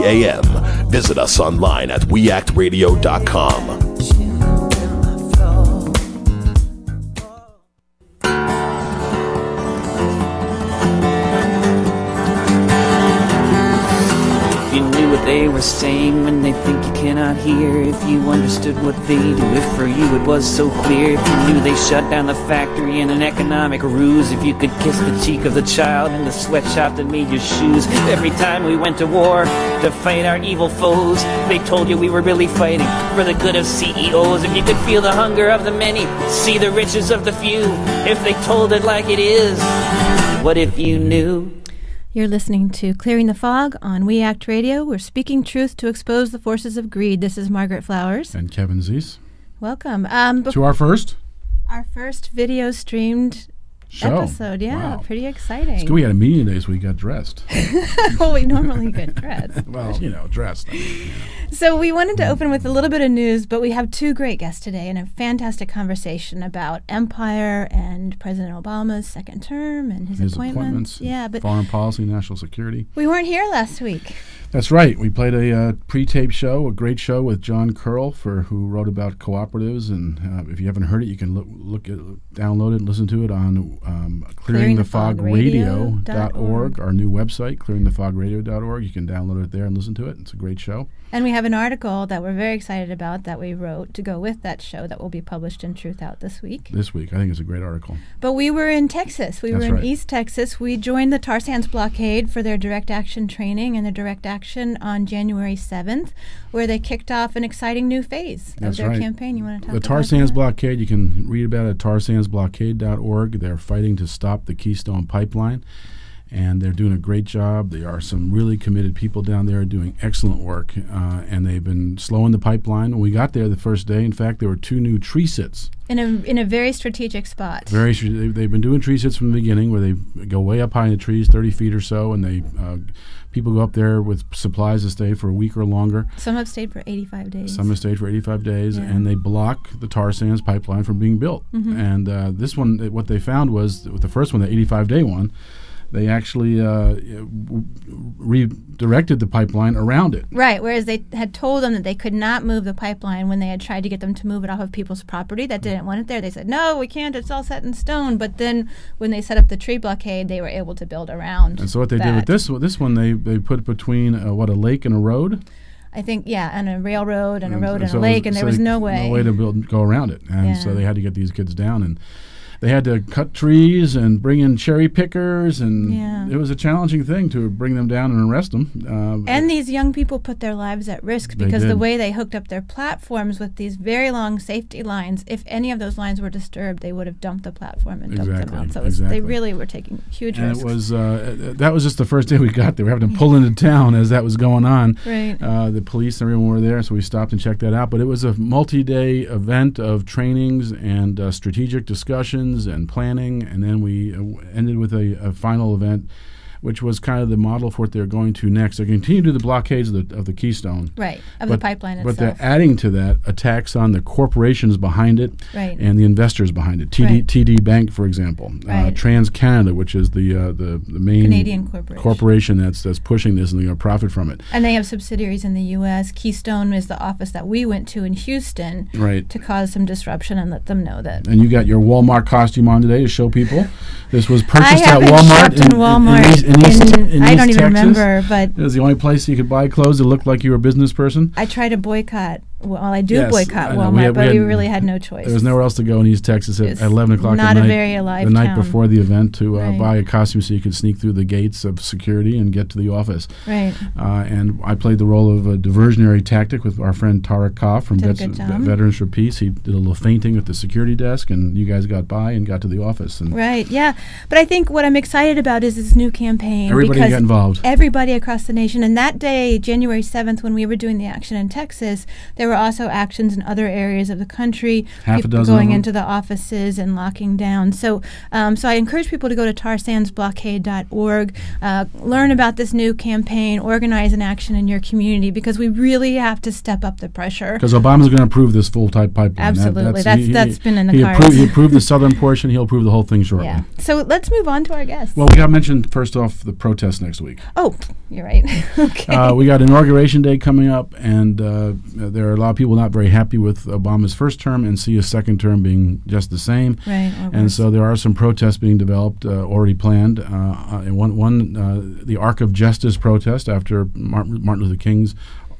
6:30 a.m. Visit us online at weactradio.com. They were saying when they think you cannot hear. If you understood what they do, if for you it was so clear. If you knew they shut down the factory in an economic ruse. If you could kiss the cheek of the child in the sweatshop that made your shoes. Every time we went to war to fight our evil foes, they told you we were really fighting for the good of CEOs. If you could feel the hunger of the many, see the riches of the few. If they told it like it is, what if you knew? You're listening to Clearing the Fog on We Act Radio. We're speaking truth to expose the forces of greed. This is Margaret Flowers. And Kevin Zeese. Welcome. To our first video streamed episode. Yeah, wow. Pretty exciting. It's good we had a meeting today, so we got dressed. Well, we normally get dressed. Well, dressed. I mean, So we wanted to open with a little bit of news, but we have two great guests today and a fantastic conversation about empire and President Obama's second term and his appointments. Yeah, but foreign policy, national security. We weren't here last week. That's right. We played a pre-taped show, a great show with John Curl, who wrote about cooperatives. And if you haven't heard it, you can download it and listen to it on clearingthefogradio.org, our new website, clearingthefogradio.org. You can download it there and listen to it. It's a great show. And we have an article that we're very excited about that we wrote to go with that show that will be published in Truth Out this week. This week. I think it's a great article. But we were in Texas. We were in right. East Texas. We joined the tar sands blockade for their direct action training and their direct action on January 7th, where they kicked off an exciting new phase of their campaign. You want to talk about the tar sands blockade? You can read about it at tarsandsblockade.org. They're fighting to stop the Keystone Pipeline, and they're doing a great job. There are some really committed people down there doing excellent work, and they've been slowing the pipeline. When we got there the first day, in fact, there were 2 new tree sits. In a very strategic spot. They've been doing tree sits from the beginning, where they go way up high in the trees, 30 feet or so, and they people go up there with supplies to stay for a week or longer. Some have stayed for 85 days. Yeah. And they block the tar sands pipeline from being built. Mm-hmm. And this one, what they found was, with the first one, the 85-day one, they actually redirected the pipeline around it. Right, whereas they had told them that they could not move the pipeline when they had tried to get them to move it off of people's property that didn't want it there. They said, no, we can't, it's all set in stone. But then when they set up the tree blockade, they were able to build around. And so what they did with this one, they put between, a lake and a road? I think, and a railroad and a road and a lake, and there was no way. No way to go around it. And so they had to get these kids down, and they had to cut trees and bring in cherry pickers, and it was a challenging thing to bring them down and arrest them. And these young people put their lives at risk because the way they hooked up their platforms with these very long safety lines, if any of those lines were disturbed, they would have dumped the platform and dumped them out. So they really were taking huge risks. It was that was just the first day we got there. We were having to pull into town as that was going on. Right. The police and everyone were there, so we stopped and checked that out. But it was a multi-day event of trainings and strategic discussions and planning, and then we ended with a final event, which was kind of the model for what they're going to next. They continue to do the blockades of the Keystone. Right, the pipeline itself. But they're adding to that attacks on the corporations behind it and the investors behind it. TD Bank, for example. TransCanada, which is the main Canadian corporation that's pushing this, and they're going to profit from it. And they have subsidiaries in the U.S. Keystone is the office that we went to in Houston to cause some disruption and let them know that. And you got your Walmart costume on today to show people. This was purchased at Walmart. In Walmart. In East I don't even Texas. remember, but it was the only place you could buy clothes that looked like you were a business person. I try to boycott. Well, I do boycott Walmart, but we really had no choice. There was nowhere else to go in East Texas at 11 o'clock at night. Not a very alive the night town. Before the event to buy a costume so you could sneak through the gates of security and get to the office. Right. And I played the role of a diversionary tactic with our friend Tariq Koff from Veterans for Peace. He did a little fainting at the security desk, and you guys got by and got to the office. And But I think what I'm excited about is this new campaign. Everybody got involved. Everybody across the nation. And that day, January 7th, when we were doing the action in Texas, there were were also actions in other areas of the country, half a dozen going into the offices and locking down. So I encourage people to go to tarsandsblockade.org, learn about this new campaign, organize an action in your community, because we really have to step up the pressure. Because Obama's going to approve this full-type pipeline. Absolutely. That's been in the cards. He approved the southern portion. He'll approve the whole thing shortly. Yeah. So let's move on to our guests. Well, we got mentioned first off the protest next week. Oh, you're right. Okay. We got Inauguration Day coming up, and there are a lot of people not very happy with Obama's first term and see his second term being just the same. Right. And so there are some protests being developed, already planned. The Arc of Justice protest after Martin Luther King's.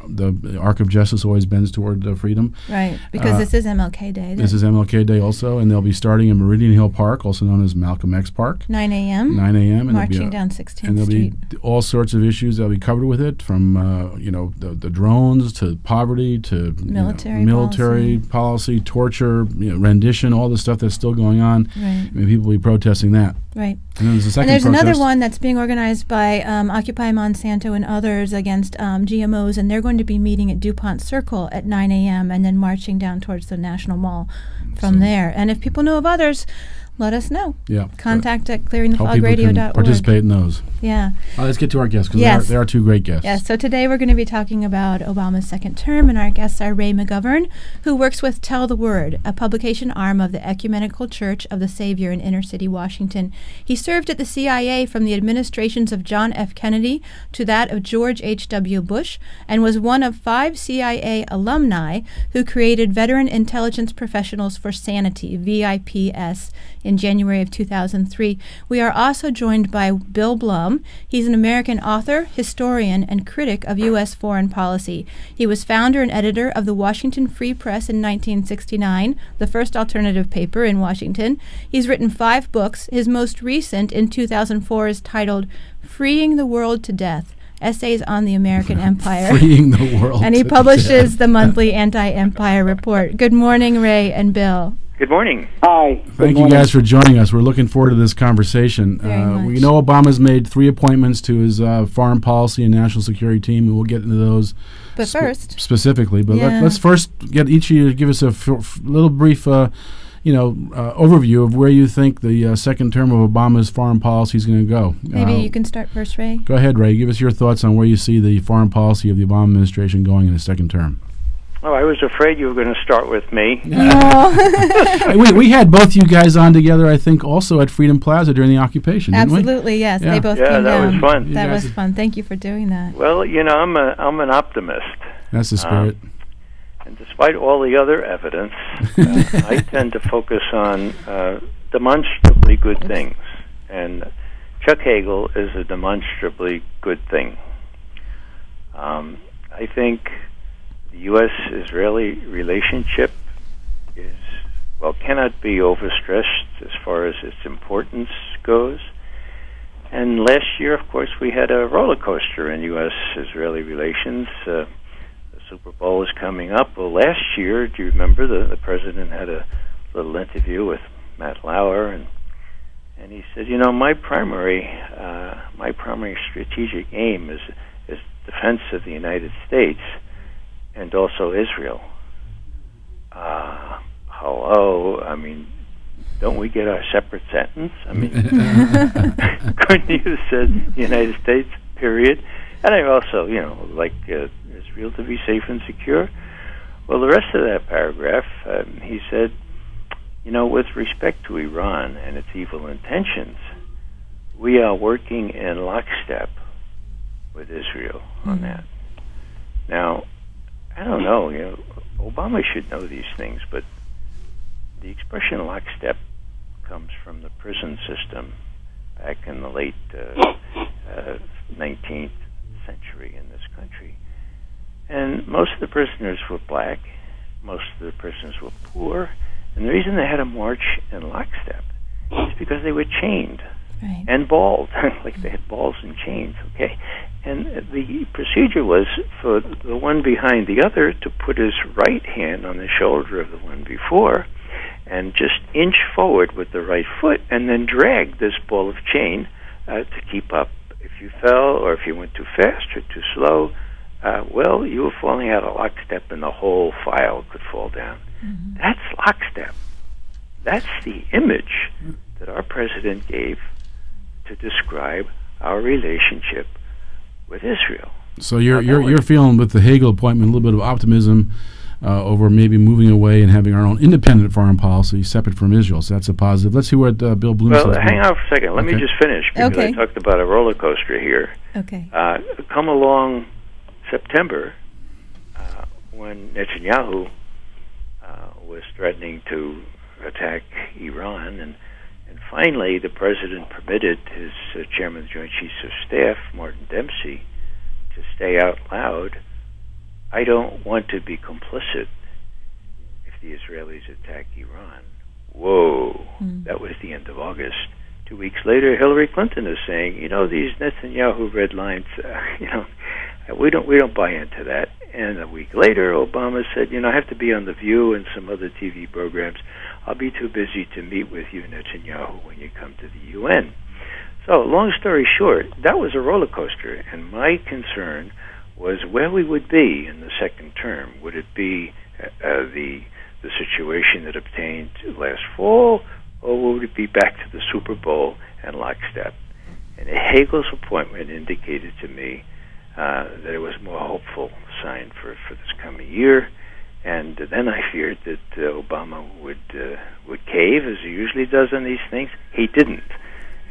The Arc of Justice always bends toward freedom. Right, because this is MLK Day. This is MLK Day also, and they'll be starting in Meridian Hill Park, also known as Malcolm X Park. 9 a.m. 9 a.m. Marching down 16th Street. And there'll be all sorts of issues that'll be covered with it, from the drones to poverty to military policy, torture, rendition, all the stuff that's still going on. Right. I mean, people will be protesting that. Right. And then there's a second protest. Another one that's being organized by Occupy Monsanto and others against GMOs, and they're going to be meeting at DuPont Circle at 9 a.m. and then marching down towards the National Mall from there. And if people know of others, let us know. Yeah. Contact at clearingthefogradio.org. Participate in those. Yeah. Let's get to our guests, because there are two great guests. Yes, so today we're going to be talking about Obama's second term, and our guests are Ray McGovern, who works with Tell the Word, a publication arm of the Ecumenical Church of the Savior in inner city Washington. He served at the CIA from the administrations of John F. Kennedy to that of George H.W. Bush, and was one of 5 CIA alumni who created Veteran Intelligence Professionals for Sanity, VIPS, in January of 2003. We are also joined by Bill Blum. He's an American author, historian, and critic of U.S. foreign policy. He was founder and editor of the Washington Free Press in 1969, the first alternative paper in Washington. He's written 5 books. His most recent, in 2004, is titled Freeing the World to Death: Essays on the American Empire. Freeing the world. And he publishes the monthly Anti-Empire Report. Good morning, Ray and Bill. Good morning. Hi. Thank you guys for joining us. We're looking forward to this conversation. We know Obama's made 3 appointments to his foreign policy and national security team, and we'll get into those specifically. But let's first get each of you to give us a little brief overview of where you think the second term of Obama's foreign policy is going to go. Maybe you can start first, Ray. Go ahead, Ray. Give us your thoughts on where you see the foreign policy of the Obama administration going in his second term. Oh, I was afraid you were going to start with me. we had both you guys on together, I think, also at Freedom Plaza during the occupation, didn't we? Absolutely, yes. They both came down. Yeah, that was fun. That was fun. Thank you for doing that. Well, I'm an optimist. That's the spirit. And despite all the other evidence, I tend to focus on demonstrably good things. And Chuck Hagel is a demonstrably good thing. I think the U.S.-Israeli relationship cannot be overstressed as far as its importance goes. And last year, of course, we had a roller coaster in U.S.-Israeli relations. The Super Bowl is coming up. Well, last year, do you remember, the president had a little interview with Matt Lauer, and he said, my primary strategic aim is defense of the United States and also Israel. Hello, don't we get our separate sentence? Couldn't you have said the United States, period? And I also, like Israel to be safe and secure. Well, the rest of that paragraph, he said, with respect to Iran and its evil intentions, we are working in lockstep with Israel on that. Now, I don't know, Obama should know these things, but the expression lockstep comes from the prison system back in the late 19th century in this country. And most of the prisoners were black, most of the prisoners were poor, and the reason they had to march in lockstep is because they were chained and balled, like they had balls and chains, okay? And the procedure was for the one behind the other to put his right hand on the shoulder of the one before and just inch forward with the right foot and then drag this ball of chain to keep up. If you fell or if you went too fast or too slow, well, you were falling out of lockstep and the whole file could fall down. Mm-hmm. That's lockstep. That's the image that our president gave to describe our relationship with Israel. So you're feeling with the Hagel appointment a little bit of optimism over maybe moving away and having our own independent foreign policy separate from Israel. So that's a positive. Let's see what Bill Blum says. Well, hang on for a second. Let me just finish because I talked about a roller coaster here. Okay. Come along September when Netanyahu was threatening to attack Iran, and finally the president permitted his chairman of the Joint Chiefs of Staff, Martin Dempsey, to say out loud, I don't want to be complicit if the Israelis attack Iran. Whoa, that was the end of August. 2 weeks later, Hillary Clinton is saying, these Netanyahu red lines, we don't buy into that. And a week later, Obama said, I have to be on The View and some other TV programs. I'll be too busy to meet with you, Netanyahu, when you come to the UN. So, long story short, that was a roller coaster, and my concern was where we would be in the second term. Would it be the situation that obtained last fall, or would it be back to the Super Bowl and lockstep? And Hagel's appointment indicated to me that it was a more hopeful sign for this coming year. And then I feared that Obama would cave, as he usually does on these things. He didn't.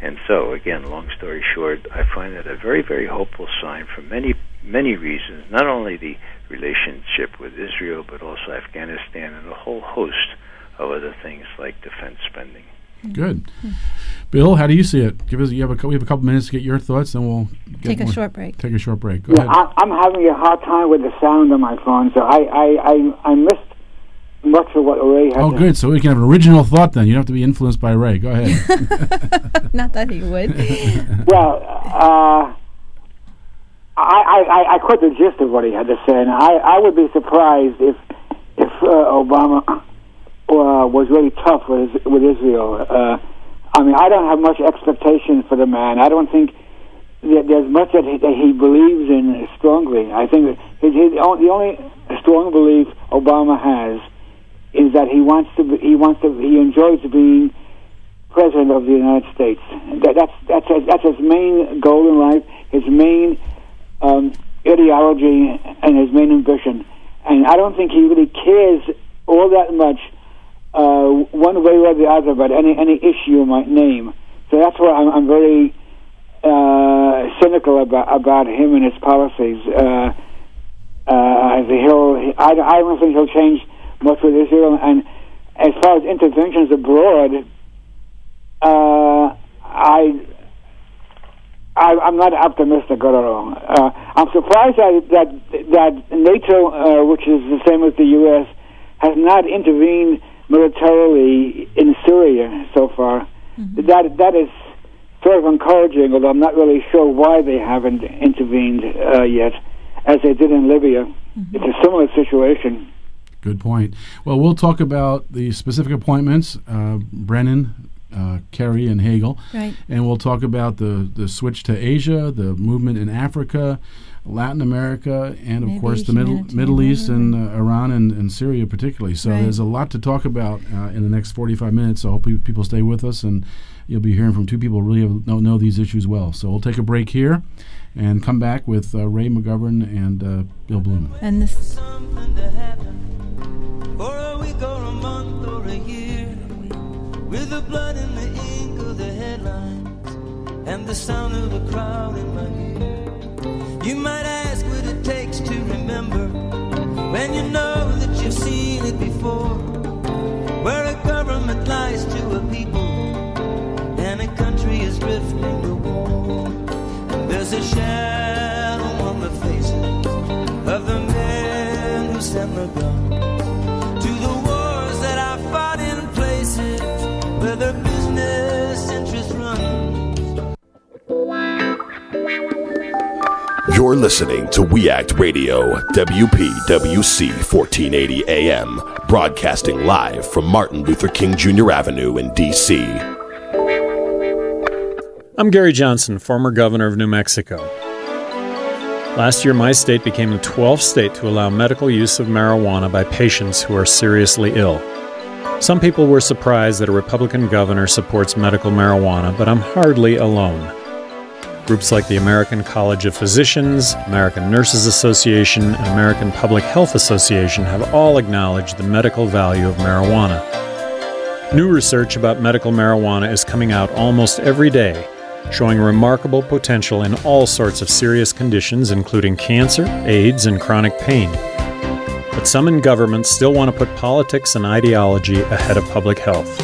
And so, again, long story short, I find that a very, very hopeful sign for many, many reasons, not only the relationship with Israel, but also Afghanistan and a whole host of other things like defense spending. Good. Bill, how do you see it? We have a couple minutes to get your thoughts, then we'll take a short break. Take a short break. Go ahead. I'm having a hard time with the sound on my phone, so I missed much of what Ray had. Oh, good. So we can have an original thought then. You don't have to be influenced by Ray. Go ahead. Not that he would. Well, I caught the gist of what he had to say, and I would be surprised if Obama was really tough with Israel. I don't have much expectation for the man. I don't think that there's much that he believes in strongly. I think that the only strong belief Obama has is that he enjoys being president of the United States. That's his main goal in life, his main ideology, and his main ambition. And I don't think he really cares all that much one way or the other about any issue you might name. So that's why I'm very cynical about him and his policies. I don't think he'll change much with Israel. And as far as interventions abroad, I'm not optimistic at all. I'm surprised that NATO, which is the same as the U.S., has not intervened militarily in Syria so far. Mm-hmm. That is sort of encouraging, although I'm not really sure why they haven't intervened yet, as they did in Libya. Mm-hmm. It's a similar situation. Good point. Well, we'll talk about the specific appointments, Brennan, Kerry, and Hagel. Right. And we'll talk about the switch to Asia, the movement in Africa, Latin America, and, of course, the Middle East and Iran and Syria particularly. So there's a lot to talk about in the next 45 minutes. So I hope people stay with us, and you'll be hearing from two people who really know these issues well. So we'll take a break here and come back with Ray McGovern and Bill Blum. And this... For a week or a month or a year, with the blood in the ink of the headlines and the sound of the crowd in my ear. You might ask what it takes to remember when you know that you've seen it before, where a government lies to a people and a country is drifting to war. And there's a shadow on the faces of the men who send the gun to the wars that I fought in places where their business interest runs. You're listening to We Act Radio, WPWC 1480 AM, broadcasting live from Martin Luther King Jr. Avenue in D.C. I'm Gary Johnson, former governor of New Mexico. Last year, my state became the 12th state to allow medical use of marijuana by patients who are seriously ill. Some people were surprised that a Republican governor supports medical marijuana, but I'm hardly alone. Groups like the American College of Physicians, American Nurses Association, and American Public Health Association have all acknowledged the medical value of marijuana. New research about medical marijuana is coming out almost every day, showing remarkable potential in all sorts of serious conditions, including cancer, AIDS, and chronic pain. But some in government still want to put politics and ideology ahead of public health.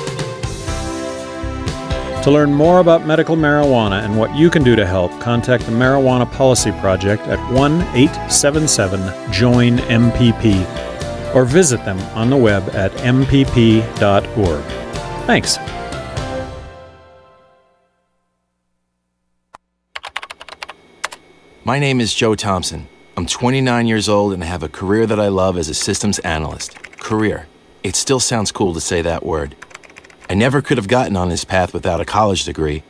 To learn more about medical marijuana and what you can do to help, contact the Marijuana Policy Project at 1-877-JOIN-MPP or visit them on the web at mpp.org. Thanks. My name is Joe Thompson. I'm 29 years old and I have a career that I love as a systems analyst. Career. It still sounds cool to say that word. I never could have gotten on this path without a college degree.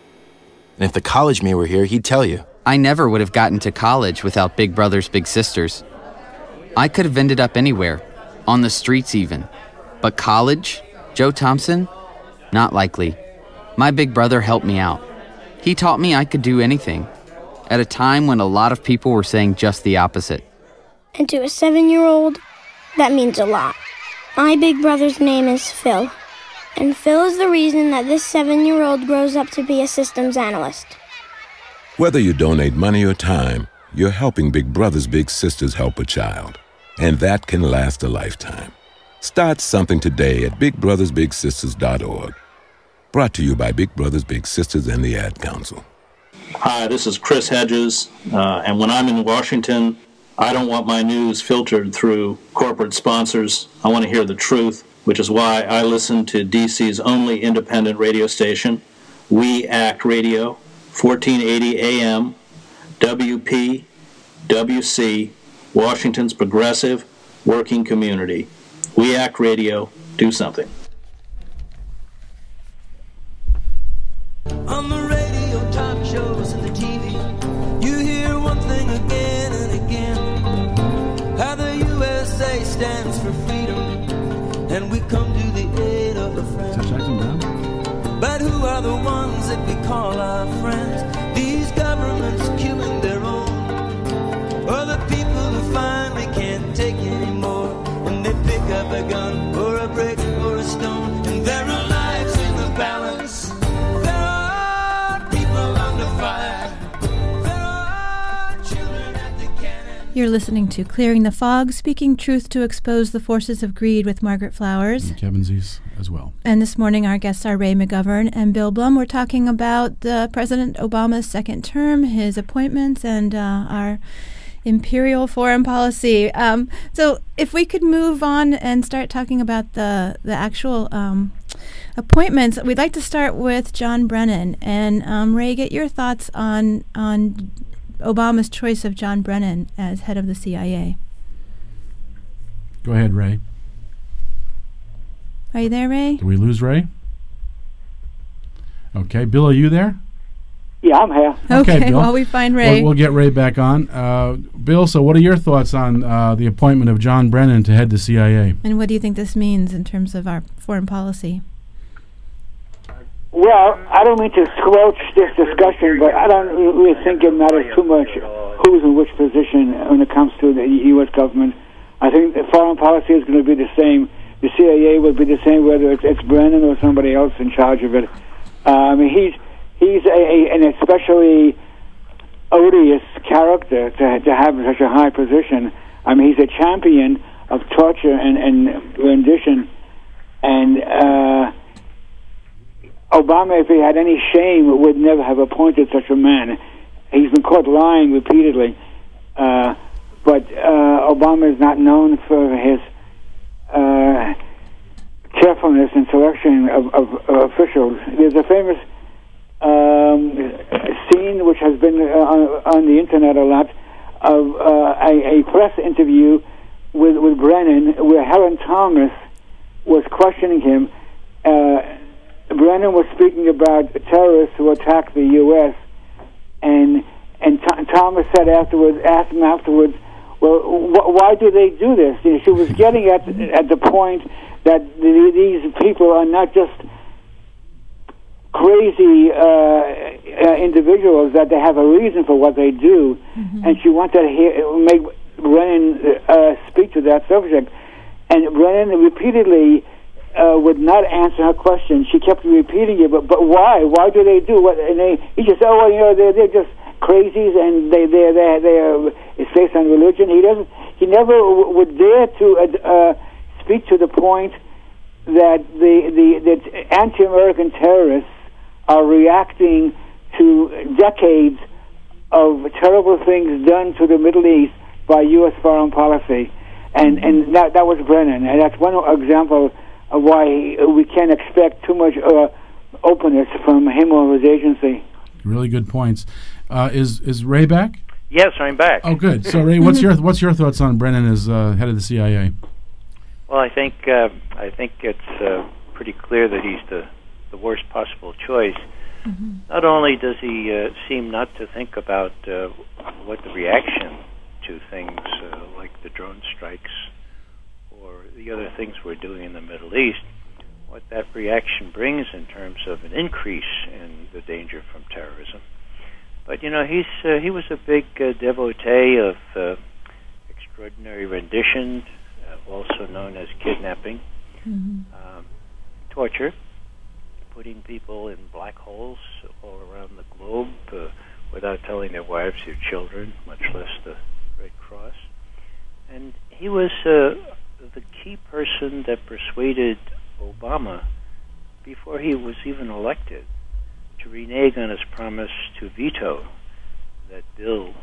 And if the college me were here, he'd tell you. I never would have gotten to college without Big Brothers Big Sisters. I could have ended up anywhere, on the streets even. But college? Joe Thompson? Not likely. My big brother helped me out. He taught me I could do anything, at a time when a lot of people were saying just the opposite. And to a 7-year-old, that means a lot. My big brother's name is Phil. And Phil is the reason that this 7-year-old grows up to be a systems analyst. Whether you donate money or time, you're helping Big Brothers Big Sisters help a child. And that can last a lifetime. Start something today at bigbrothersbigsisters.org. Brought to you by Big Brothers Big Sisters and the Ad Council. Hi, this is Chris Hedges, and when I'm in Washington, I don't want my news filtered through corporate sponsors. I want to hear the truth, which is why I listen to DC's only independent radio station, We Act Radio, 1480 AM, WPWC, Washington's progressive working community. We Act Radio, do something. On the radio, talk shows, and the TV, you hear one thing again and again, how the USA stands for freedom, and we come to the aid of a friend. But who are the ones that we call our friends? These governments killing their own, or the people who finally can't take anymore, when they pick up a gun or a brick or a stone, and there are lives in the balance. You're listening to Clearing the Fog, speaking truth to expose the forces of greed with Margaret Flowers. And Kevin Zeese as well. And this morning our guests are Ray McGovern and Bill Blum. We're talking about President Obama's second term, his appointments, and our imperial foreign policy. So if we could move on and start talking about the actual appointments, we'd like to start with John Brennan. And Ray, get your thoughts on Obama's choice of John Brennan as head of the CIA. Go ahead, Ray. Are you there, Ray? Did we lose Ray? Okay, Bill, are you there? Yeah, I'm here. Okay, Bill. while we find Ray. We'll get Ray back on. Bill, so what are your thoughts on the appointment of John Brennan to head the CIA? And what do you think this means in terms of our foreign policy? Well, I don't mean to squelch this discussion, but I don't really think it matters too much who's in which position when it comes to the U.S. government. I think the foreign policy is going to be the same. The CIA will be the same whether it's Brennan or somebody else in charge of it. I mean, he's an especially odious character to have such a high position. I mean, he's a champion of torture and rendition, and Obama, if he had any shame, would never have appointed such a man. He's been caught lying repeatedly, but Obama is not known for his carefulness in selection of officials. There's a famous scene which has been on the internet a lot of a press interview with Brennan, where Helen Thomas was questioning him. Brennan was speaking about terrorists who attacked the U.S., and And Thomas said asked him afterwards, well, why do they do this? You know, she was getting at the point that these people are not just crazy individuals, that they have a reason for what they do, and she wanted to make Brennan speak to that subject. And Brennan repeatedly would not answer her question. She kept repeating it, but why? Why do they do what? And he just said, oh, well, you know, they're just crazies, and they are it's based on religion. He never would dare to speak to the point that the anti-American terrorists are reacting to decades of terrible things done to the Middle East by U.S. foreign policy, and that was Brennan, and that's one example of why we can't expect too much openness from him or his agency. Really good points. Is Ray back? Yes, I'm back. Oh, good. So, Ray, what's your thoughts on Brennan as head of the CIA? Well, I think it's pretty clear that he's the worst possible choice. Not only does he seem not to think about what the reaction to things like the drone strikes or the other things we're doing in the Middle East, what that reaction brings in terms of an increase in the danger from terrorism. But, you know, he was a big devotee of extraordinary rendition, also known as kidnapping, torture, putting people in black holes all around the globe without telling their wives or children, much less the Red Cross. And he was the key person that persuaded Obama, before he was even elected, to renege on his promise to veto that bill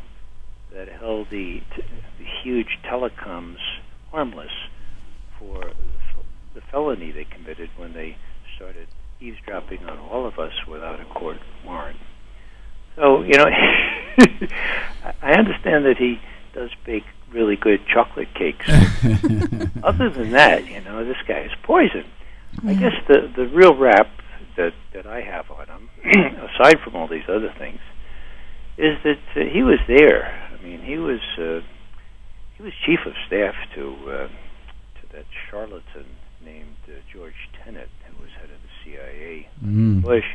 that held the huge telecoms harmless for the felony they committed when they started eavesdropping on all of us without a court warrant. So, you know, I understand that he does bake really good chocolate cakes. Other than that, you know, this guy is poison. I guess the real rap that I have on him, aside from all these other things, is that he was there. I mean, he was chief of staff to that charlatan named George Tenet, who was head of the CIA, Bush.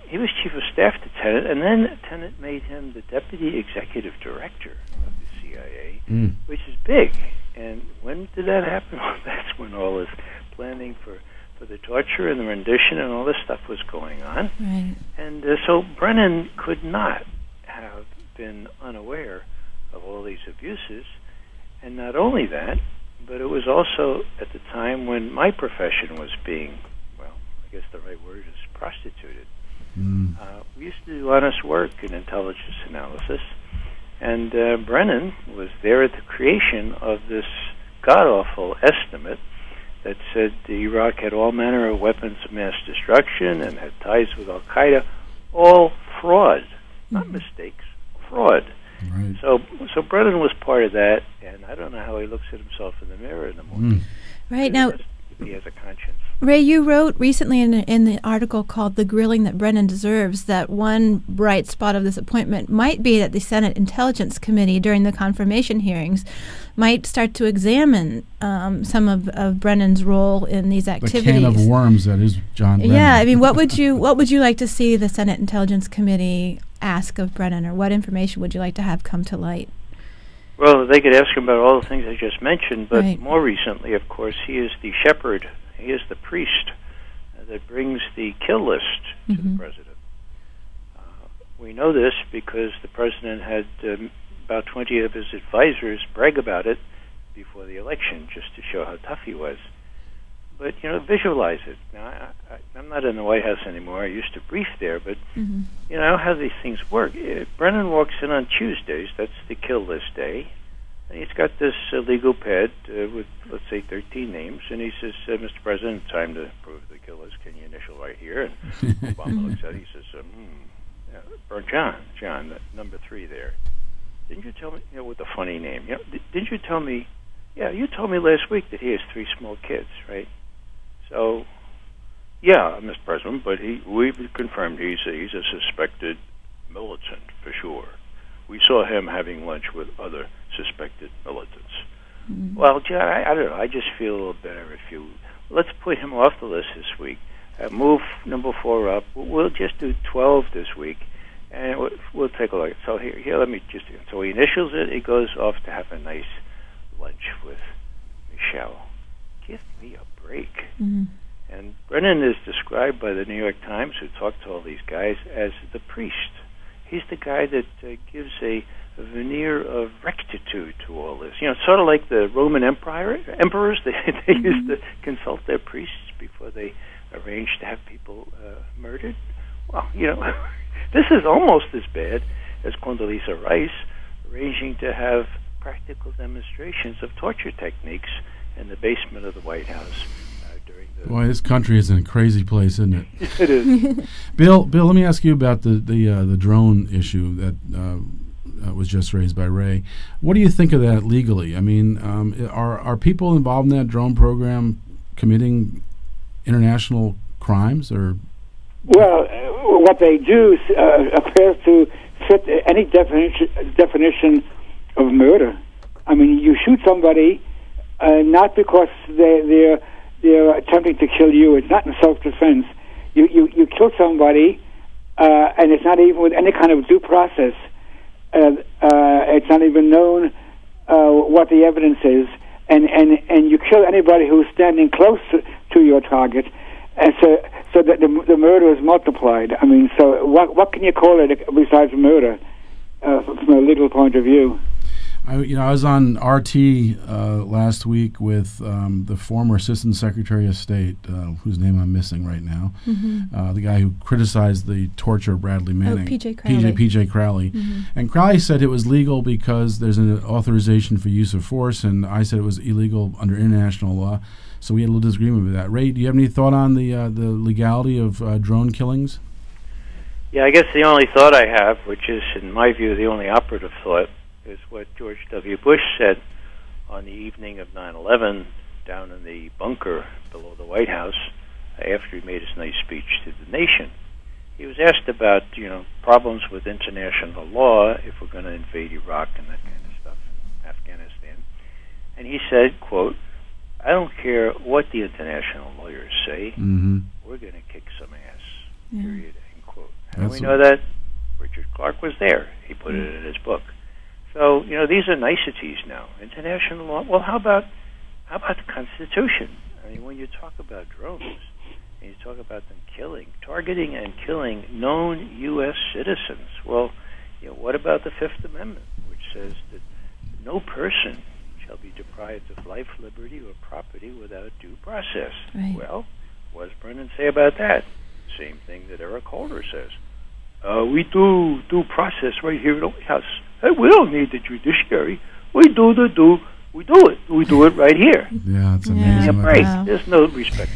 He was chief of staff to Tenet, and then Tenet made him the deputy executive director of the CIA, which is big. And when did that happen? Well, that's when all this planning for the torture and the rendition and all this stuff was going on. Right. And so Brennan could not have been unaware of all these abuses. And not only that, but it was also at the time when my profession was being, well, I guess the right word is prostituted. We used to do honest work in intelligence analysis, and Brennan was there at the creation of this god-awful estimate that said Iraq had all manner of weapons of mass destruction and had ties with Al-Qaeda, all fraud, not mistakes, fraud. Right. So Brennan was part of that, and I don't know how he looks at himself in the mirror in the morning. Right. Now, he has a conscience. Ray, you wrote recently in the article called "The Grilling That Brennan Deserves" that one bright spot of this appointment might be that the Senate Intelligence Committee, during the confirmation hearings, might start to examine some of Brennan's role in these activities. The can of worms that is John Brennan. Yeah, I mean, what would you like to see the Senate Intelligence Committee ask of Brennan, or what information would you like to have come to light? Well, they could ask him about all the things I just mentioned, but more recently, of course, he is the shepherd. He is the priest that brings the kill list to the president. We know this because the president had about 20 of his advisors brag about it before the election, just to show how tough he was. But, you know, visualize it. Now, I'm not in the White House anymore. I used to brief there, but you know how these things work. Brennan walks in on Tuesdays. That's the kill list day. And he's got this legal pad with, let's say, 13 names, and he says, Mr. President, time to prove the kill list. Can you initial right here? And Obama looks at it. He says, or John, that number 3 there. Didn't you tell me, you know, with a funny name? You know, didn't you tell me? Yeah, you told me last week that he has 3 small kids, right? So, yeah, Mr. President, but we've confirmed he's a suspected militant, for sure. We saw him having lunch with other suspected militants. Well, John, I don't know. I just feel a little better if you... Let's put him off the list this week. Move number 4 up. We'll just do 12 this week, and we'll take a look. So here, let me just... So he initials it. He goes off to have a nice lunch with Michelle. Give me a break. And Brennan is described by the New York Times, who talked to all these guys, as the priest. He's the guy that gives a veneer of rectitude to all this. You know, sort of like the Roman emperors. They used to consult their priests before they arranged to have people murdered. Well, you know, this is almost as bad as Condoleezza Rice arranging to have practical demonstrations of torture techniques in the basement of the White House. Boy, this country is in a crazy place, isn't it? It is. Bill, let me ask you about the drone issue that was just raised by Ray. What do you think of that legally? I mean, are people involved in that drone program committing international crimes, or? Well, what they do appears to fit any definition of murder. I mean, you shoot somebody not because they're attempting to kill you. It's not in self-defense. You kill somebody, and it's not even with any kind of due process. It's not even known what the evidence is, and you kill anybody who's standing close to your target, and so that the murder is multiplied. I mean, so what can you call it besides murder from a legal point of view? I was on RT last week with the former Assistant Secretary of State, whose name I'm missing right now, the guy who criticized the torture of Bradley Manning. P.J. Crowley. P.J. Crowley. And Crowley said it was legal because there's an authorization for use of force, and I said it was illegal under international law. So we had a little disagreement with that. Ray, do you have any thought on the legality of drone killings? Yeah, I guess the only thought I have, which is, in my view, the only operative thought, is what George W. Bush said on the evening of 9/11 down in the bunker below the White House after he made his nice speech to the nation. He was asked about, problems with international law if we're going to invade Iraq and that kind of stuff, Afghanistan. And he said, quote, "I don't care what the international lawyers say, we're going to kick some ass, period," end quote. How do we know that? Richard Clarke was there. He put it in his book. So, these are niceties now. International law. Well, how about the Constitution? I mean, when you talk about drones, and you talk about them targeting and killing known U.S. citizens, well, what about the Fifth Amendment, which says that no person shall be deprived of life, liberty, or property without due process? Right. Well, what does Brennan say about that? Same thing that Eric Holder says. We do due process right here at the White House. Hey, we don't need the judiciary. We do it. We do it right here. Yeah, it's amazing. Wow. There's no respect.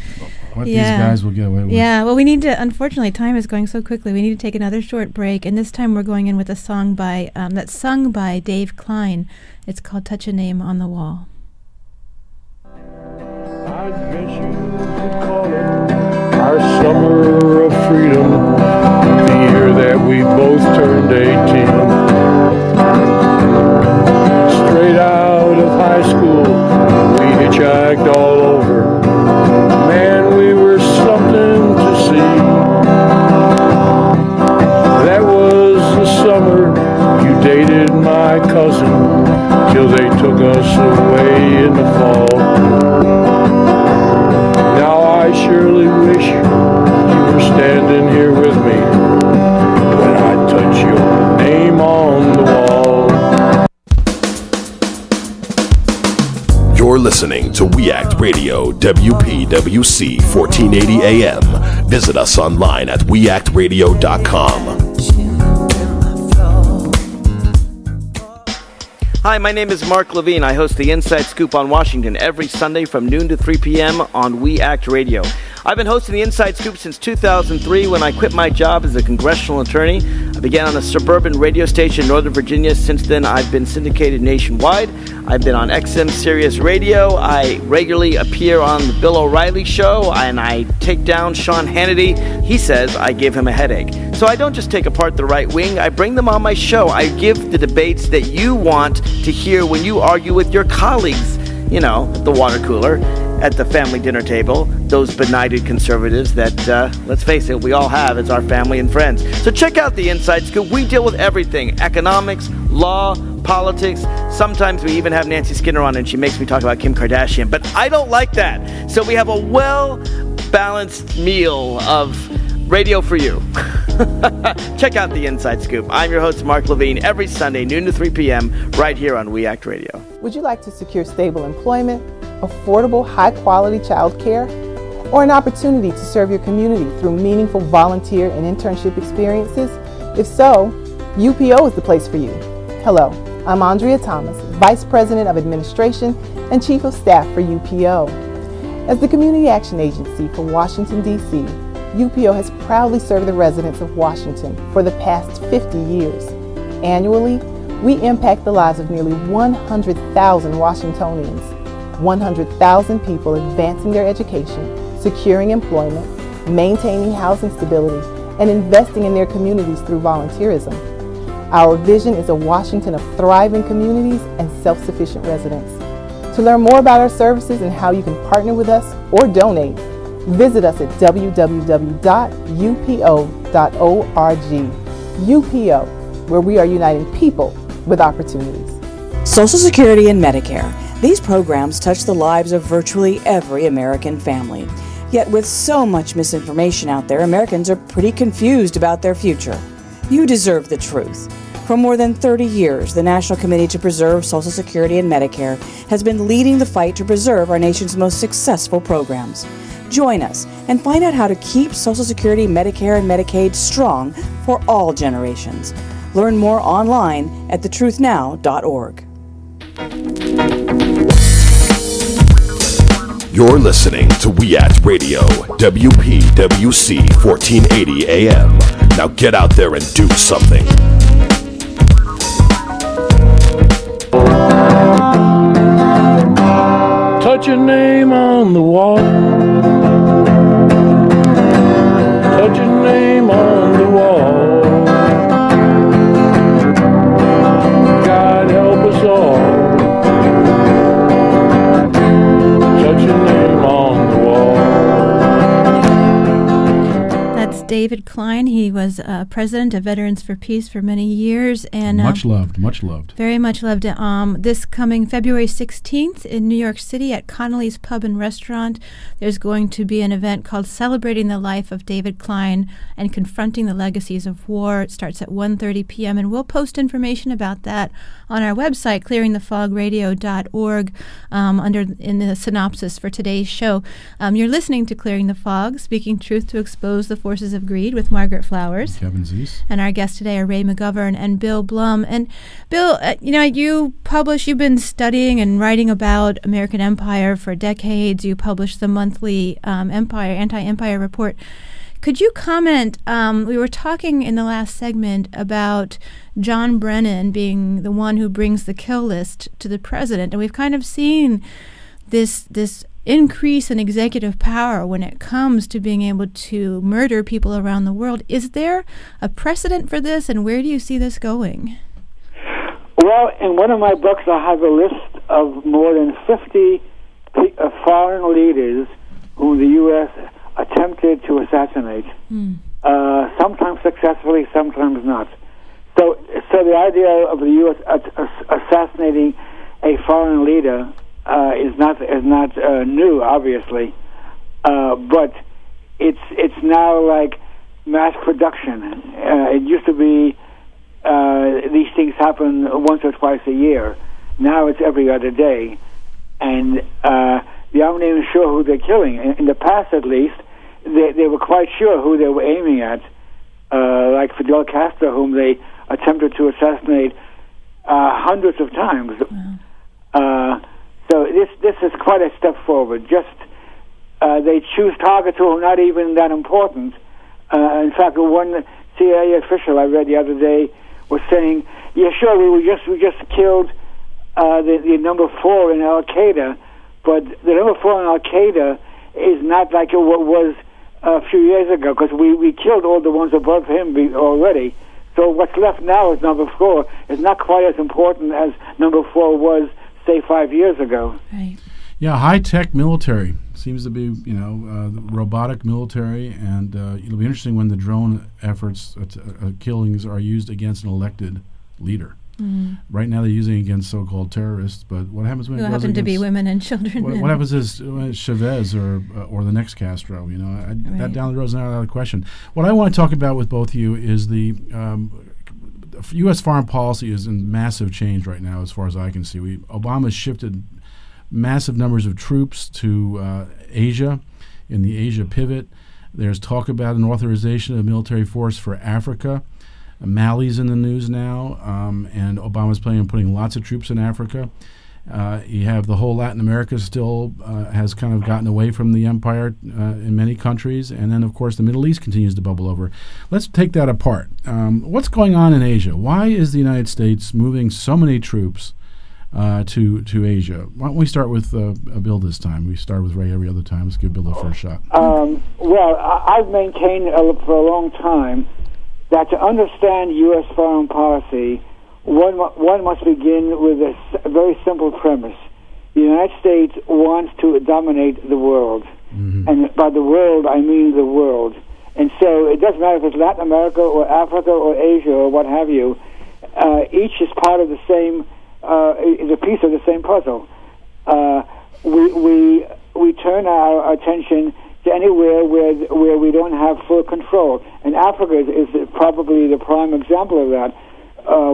What these guys will get away with. Yeah, well, we need to, unfortunately, time is going so quickly. We need to take another short break, and this time we're going in with a song that's sung by Dave Klein. It's called Touch a Name on the Wall. I guess you could call it our summer of freedom, the year that we both turned 18. Straight out of high school, we hitchhiked all over. Man, we were something to see. That was the summer you dated my cousin, till they took us away in the fall. Now I surely wish you were standing here with me when I touch your name on the wall. You're listening to We Act Radio, WPWC 1480 AM. Visit us online at weactradio.com. Hi, my name is Mark Levine. I host the Inside Scoop on Washington every Sunday from noon to 3 p.m. on We Act Radio. I've been hosting the Inside Scoop since 2003 when I quit my job as a congressional attorney. I began on a suburban radio station in Northern Virginia. Since then, I've been syndicated nationwide. I've been on XM Sirius Radio. I regularly appear on the Bill O'Reilly Show, and I take down Sean Hannity. He says I give him a headache. So I don't just take apart the right wing, I bring them on my show. I give the debates that you want to hear when you argue with your colleagues, you know, at the water cooler, at the family dinner table, those benighted conservatives that, let's face it, we all have as our family and friends. So check out the Inside Scoop. We deal with everything: economics, law, politics. Sometimes we even have Nancy Skinner on and she makes me talk about Kim Kardashian, but I don't like that. So we have a well-balanced meal of radio for you. Check out the Inside Scoop. I'm your host, Mark Levine, every Sunday, noon to 3 p.m., right here on We Act Radio. Would you like to secure stable employment, affordable, high-quality child care, or an opportunity to serve your community through meaningful volunteer and internship experiences? If so, UPO is the place for you. Hello, I'm Andrea Thomas, Vice President of Administration and Chief of Staff for UPO. As the Community Action Agency for Washington, D.C., UPO has proudly served the residents of Washington for the past 50 years. Annually, we impact the lives of nearly 100,000 Washingtonians. 100,000 people advancing their education, securing employment, maintaining housing stability, and investing in their communities through volunteerism. Our vision is a Washington of thriving communities and self-sufficient residents. To learn more about our services and how you can partner with us or donate, visit us at www.upo.org. UPO, where we are uniting people with opportunities. Social Security and Medicare. These programs touch the lives of virtually every American family. Yet with so much misinformation out there, Americans are pretty confused about their future. You deserve the truth. For more than 30 years, the National Committee to Preserve Social Security and Medicare has been leading the fight to preserve our nation's most successful programs. Join us and find out how to keep Social Security, Medicare, and Medicaid strong for all generations. Learn more online at thetruthnow.org. You're listening to We Act Radio, WPWC 1480 AM. Now get out there and do something. Touch your name on the wall. Touch your name on the wall. God help us all. Touch your name on the wall. That's David Klein. He was president of Veterans for Peace for many years, and much loved. Very much loved. This coming February 16th in New York City at Connolly's Pub and Restaurant, there's going to be an event called Celebrating the Life of David Klein and Confronting the Legacies of War. It starts at 1:30 p.m. and we'll post information about that on our website, clearingthefogradio.org, in the synopsis for today's show. You're listening to Clearing the Fog, speaking truth to expose the forces of greed with Margaret Flowers. Kevin Zeese. And our guests today are Ray McGovern and Bill Blum. And Bill, you've been studying and writing about American empire for decades. You published the monthly anti-empire report. Could you comment, we were talking in the last segment about John Brennan being the one who brings the kill list to the president, and we've kind of seen this increase in executive power when it comes to being able to murder people around the world. Is there a precedent for this, and where do you see this going? Well, in one of my books, I have a list of more than 50 foreign leaders whom the U.S. attempted to assassinate, sometimes successfully, sometimes not. So the idea of the U.S. assassinating a foreign leader is not new, obviously, but it's now like mass production. It used to be these things happen once or twice a year. Now it's every other day, and they aren't even sure who they're killing. In the past, at least, they were quite sure who they were aiming at, like Fidel Castro, whom they attempted to assassinate hundreds of times. So this is quite a step forward. Just they choose targets who are not even that important. In fact, one CIA official I read the other day was saying, "Yeah, sure, we just killed the number 4 in Al Qaeda, but the number 4 in Al Qaeda is not like what was a few years ago, because we killed all the ones above him already. So what's left now is number 4. It's not quite as important as number 4 was, say, 5 years ago. Right. Yeah, high-tech military seems to be, robotic military, and it'll be interesting when the drone efforts, killings are used against an elected leader. Mm. Right now they're using it against so-called terrorists, but what happens when it goes happen to be women and children? What happens is Chavez or the next Castro? Right. That down the road is not out of the question. What I want to talk about with both of you is the U.S. foreign policy is in massive change right now, as far as I can see. Obama's shifted massive numbers of troops to Asia, in the Asia pivot. There's talk about an authorization of military force for Africa. Mali's in the news now, and Obama's planning on putting lots of troops in Africa. You have the whole Latin America still has kind of gotten away from the empire in many countries, and then, of course, the Middle East continues to bubble over. Let's take that apart. What's going on in Asia? Why is the United States moving so many troops to Asia? Why don't we start with Bill this time? We start with Ray every other time. Let's give Bill the first shot. Well, I've maintained for a long time that to understand U.S. foreign policy, one must begin with a very simple premise. The United States wants to dominate the world. Mm-hmm. And by the world, I mean the world. And so it doesn't matter if it's Latin America or Africa or Asia or what have you. Each is part of the same, is a piece of the same puzzle. We turn our attention to anywhere where we don't have full control, and Africa is probably the prime example of that.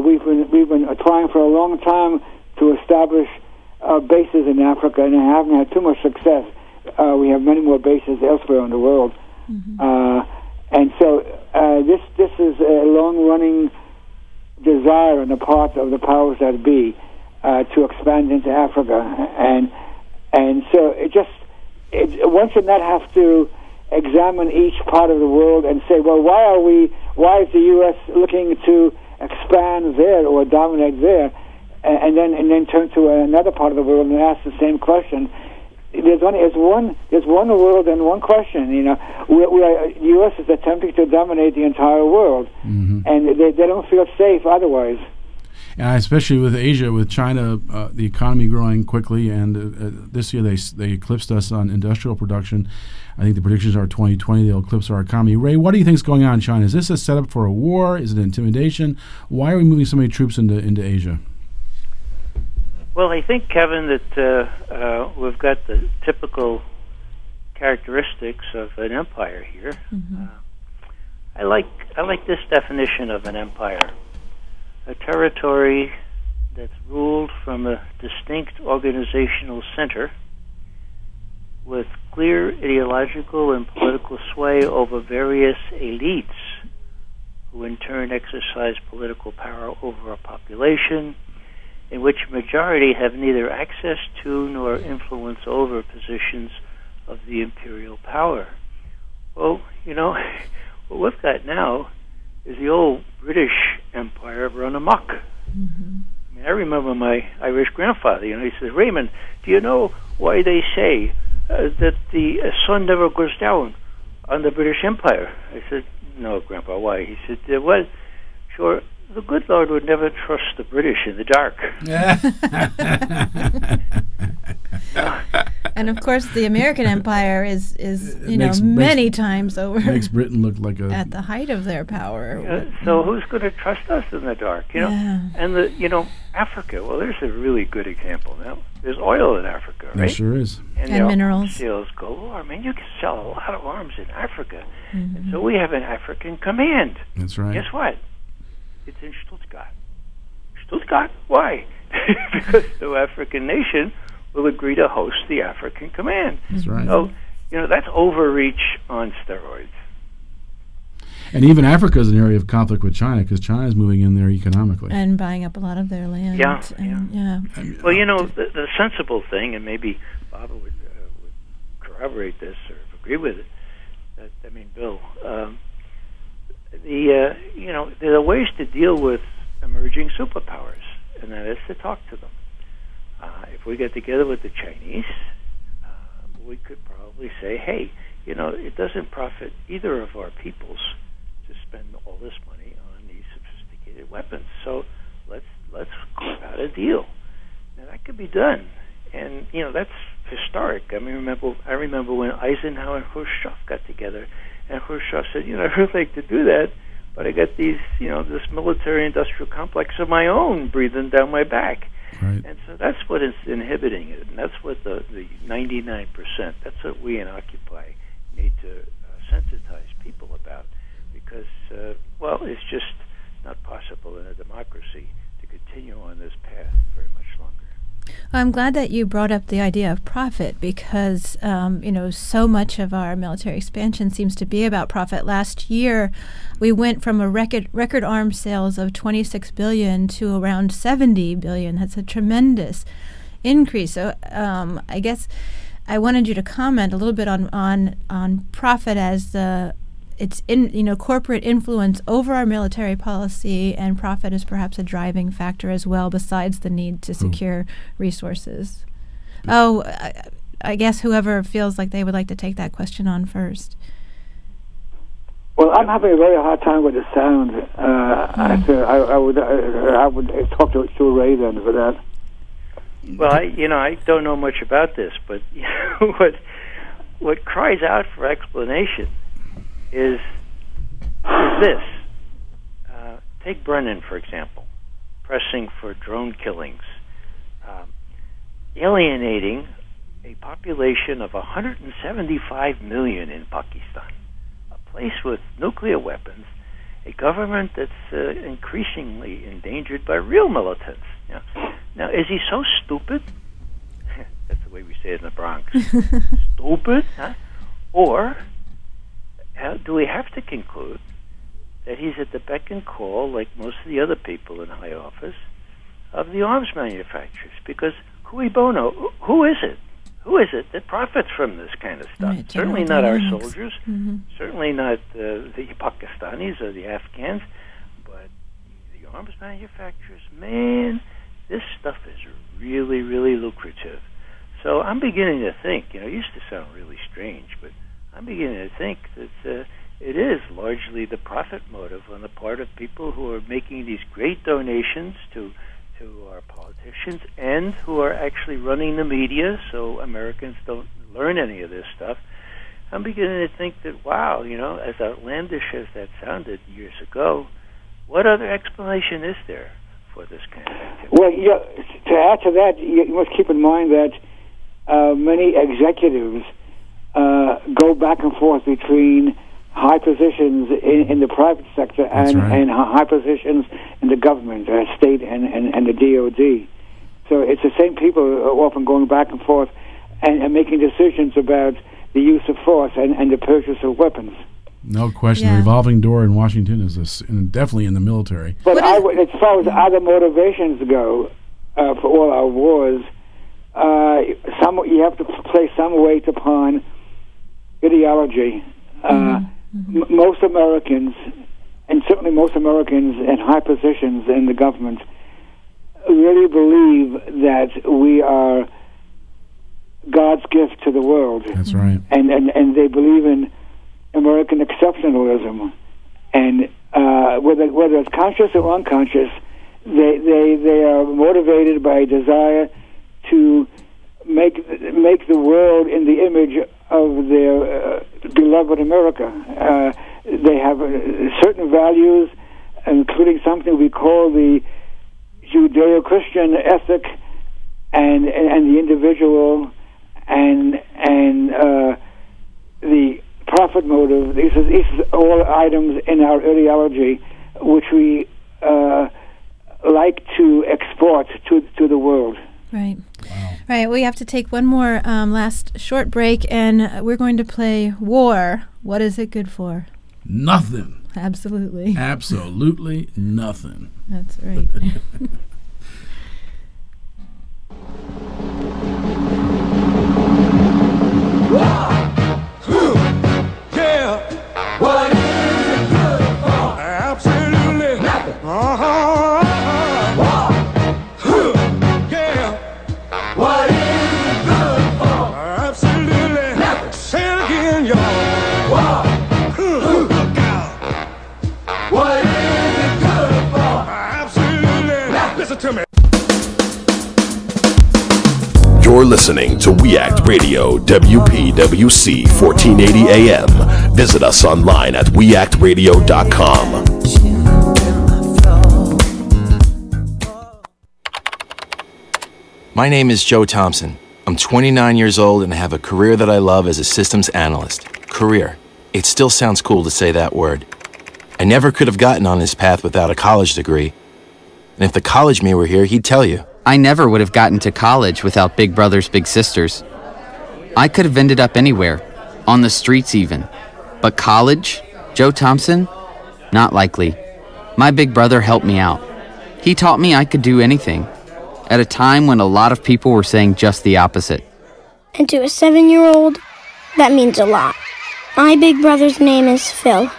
We've been trying for a long time to establish bases in Africa, and haven't had too much success. We have many more bases elsewhere in the world, and so this is a long-running desire on the part of the powers that be to expand into Africa, and so one should not have to examine each part of the world and say, well, why is the U.S. looking to expand there or dominate there, and then turn to another part of the world and ask the same question. There's one world and one question. The U.S. is attempting to dominate the entire world, and they don't feel safe otherwise. Especially with Asia, with China, the economy growing quickly, and this year they eclipsed us on industrial production. I think the predictions are 2020 they'll eclipse our economy. Ray, what do you think is going on in China? Is this a setup for a war? Is it intimidation? Why are we moving so many troops into Asia? Well, I think, Kevin, that we've got the typical characteristics of an empire here. Mm-hmm. I like this definition of an empire. A territory that's ruled from a distinct organizational center with clear ideological and political sway over various elites who in turn exercise political power over a population in which majority have neither access to nor influence over positions of the imperial power. Well, what we've got now is the old British Empire run amok. Mm-hmm. I remember my Irish grandfather, he says, Raymond, do you know why they say that the sun never goes down on the British Empire? I said, no, Grandpa, why? He said, well, sure, the good Lord would never trust the British in the dark. And of course, the American Empire is many times over. Makes Britain look like at the height of their power. So who's going to trust us in the dark? And Africa. Well, there's a really good example. Now, there's oil in Africa, right? There sure is, and minerals. Sales galore. I mean, you can sell a lot of arms in Africa, and so we have an African command. That's right. Guess what? It's in Stuttgart. Stuttgart? Why? Because no African nation will agree to host the African command. That's right. So, that's overreach on steroids. And even Africa is an area of conflict with China because China is moving in there economically. And buying up a lot of their land. Yeah. Well, the sensible thing, and maybe Bob would corroborate this or agree with it, Bill, there are ways to deal with emerging superpowers, and that is to talk to them. If we get together with the Chinese, we could probably say, hey, it doesn't profit either of our peoples to spend all this money on these sophisticated weapons. So let's carve out a deal. Now that could be done, and that's historic. I remember when Eisenhower and Khrushchev got together, and Khrushchev said, I'd really like to do that, but I got these, this military-industrial complex of my own breathing down my back. Right. And so that's what is inhibiting it, and that's what the 99%, that's what we in Occupy need to sensitize people about, because, it's just not possible in a democracy to continue on this path very much longer. I'm glad that you brought up the idea of profit, because so much of our military expansion seems to be about profit. Last year, we went from a record arms sales of $26 billion to around $70 billion. That's a tremendous increase. So I guess I wanted you to comment a little bit on profit as it's corporate influence over our military policy, and profit is perhaps a driving factor as well, besides the need to secure resources. I guess whoever feels like they would like to take that question on first. Well, I'm having a very hard time with the sound. I would talk to Ray then for that. Well, I don't know much about this, but what cries out for explanation is this. Take Brennan, for example, pressing for drone killings, alienating a population of 175 million in Pakistan, a place with nuclear weapons, a government that's increasingly endangered by real militants. Now, is he so stupid? That's the way we say it in the Bronx. Stupid? Huh? Or do we have to conclude that he's at the beck and call, like most of the other people in high office, of the arms manufacturers? Because cui bono, who is it? Who is it that profits from this kind of stuff? Right, certainly not our soldiers, certainly not the Pakistanis or the Afghans, but the arms manufacturers. Man, this stuff is really, really lucrative. So I'm beginning to think, it used to sound really strange, but I'm beginning to think that it is largely the profit motive on the part of people who are making these great donations to our politicians and who are actually running the media, so Americans don't learn any of this stuff. I'm beginning to think that, wow, as outlandish as that sounded years ago, what other explanation is there for this kind of activity? Well, to add to that, you must keep in mind that many executives go back and forth between high positions in the private sector and high positions in the government, state and the DOD. So it's the same people often going back and forth and making decisions about the use of force and the purchase of weapons. No question. The revolving door in Washington is definitely in the military. But as far as other motivations go for all our wars, you have to place some weight upon ideology. Most Americans, and certainly most Americans in high positions in the government, really believe that we are God's gift to the world. That's right. And they believe in American exceptionalism. And whether it's conscious or unconscious, they are motivated by a desire to make the world in the image of their beloved America. They have certain values, including something we call the Judeo-Christian ethic, and the individual, and the profit motive. These are all items in our ideology which we like to export to the world. Right. Wow. Right. We have to take one more last short break, and we're going to play War. What is it good for? Nothing. Absolutely. Absolutely nothing. That's right. Yeah. What is it good for? Absolutely nothing. Yeah. What is it good for? Absolutely You're listening to We Act Radio, WPWC 1480 AM. Visit us online at weactradio.com. My name is Joe Thompson. I'm 29 years old and have a career that I love as a systems analyst. Career. It still sounds cool to say that word. I never could have gotten on this path without a college degree. And if the college me were here, he'd tell you. I never would have gotten to college without big brothers, big sisters. I could have ended up anywhere, on the streets even. But college? Joe Thompson? Not likely. My big brother helped me out. He taught me I could do anything, at a time when a lot of people were saying just the opposite. And to a 7-year-old, that means a lot. My big brother's name is Phil.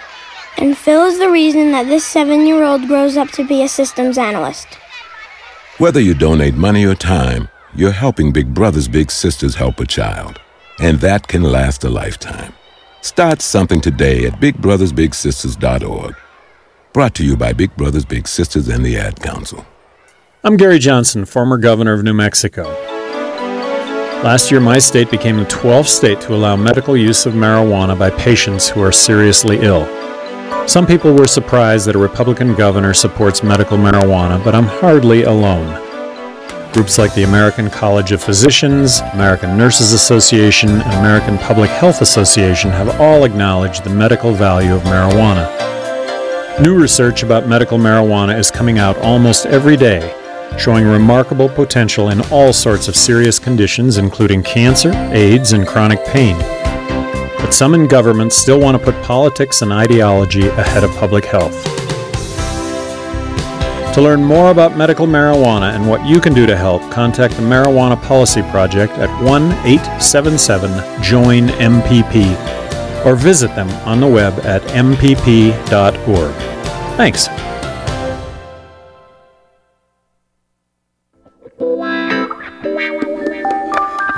And Phil is the reason that this 7-year-old grows up to be a systems analyst. Whether you donate money or time, you're helping Big Brothers Big Sisters help a child. And that can last a lifetime. Start something today at bigbrothersbigsisters.org. Brought to you by Big Brothers Big Sisters and the Ad Council. I'm Gary Johnson, former governor of New Mexico. Last year, my state became the 12th state to allow medical use of marijuana by patients who are seriously ill. Some people were surprised that a Republican governor supports medical marijuana, but I'm hardly alone. Groups like the American College of Physicians, American Nurses Association, and American Public Health Association have all acknowledged the medical value of marijuana. New research about medical marijuana is coming out almost every day, showing remarkable potential in all sorts of serious conditions, including cancer, AIDS, and chronic pain. But some in government still want to put politics and ideology ahead of public health. To learn more about medical marijuana and what you can do to help, contact the Marijuana Policy Project at 1-877-JOIN-MPP or visit them on the web at mpp.org. Thanks.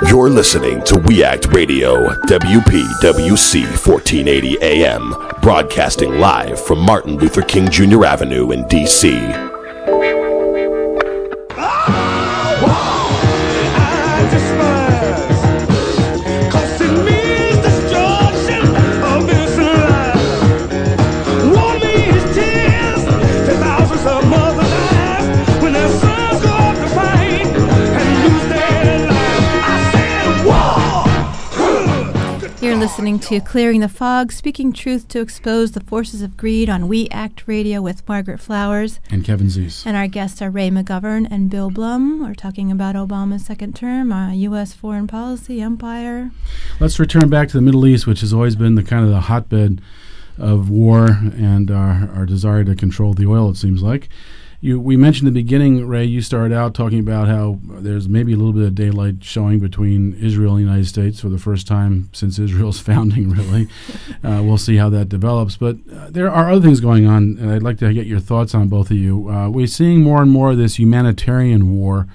You're listening to We Act Radio, WPWC 1480 AM, broadcasting live from Martin Luther King Jr. Avenue in D.C. Listening to Clearing the Fog, Speaking Truth to Expose the Forces of Greed on We Act Radio with Margaret Flowers. And Kevin Zeese. And our guests are Ray McGovern and Bill Blum. We're talking about Obama's second term, U.S. foreign policy, empire. Let's return back to the Middle East, which has always been the kind of the hotbed of war and our desire to control the oil, it seems like. We mentioned in the beginning, Ray, you started out talking about how there's maybe a little bit of daylight showing between Israel and the United States for the first time since Israel's founding, really. We'll see how that develops. But there are other things going on, and I'd like to get your thoughts on both of you. We're seeing more and more of this humanitarian war.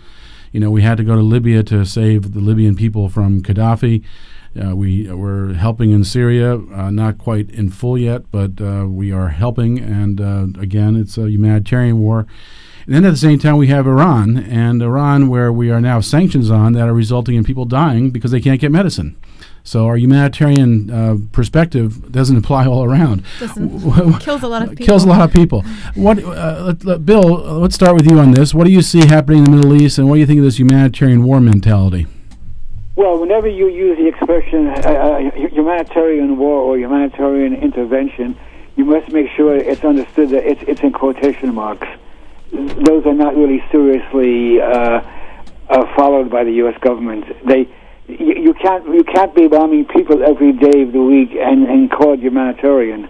You know, we had to go to Libya to save the Libyan people from Gaddafi. We're helping in Syria, not quite in full yet, but we are helping, and again, it's a humanitarian war. And then at the same time, we have Iran, where we are now sanctions on that are resulting in people dying because they can't get medicine. So our humanitarian perspective doesn't apply all around. Kills a lot of people. Kills a lot of people. Bill, let's start with you on this. What do you see happening in the Middle East, and what do you think of this humanitarian war mentality? Well, whenever you use the expression humanitarian war or humanitarian intervention, you must make sure it's understood that it's in quotation marks. Those are not really seriously followed by the U.S. government. You can't be bombing people every day of the week and call it humanitarian.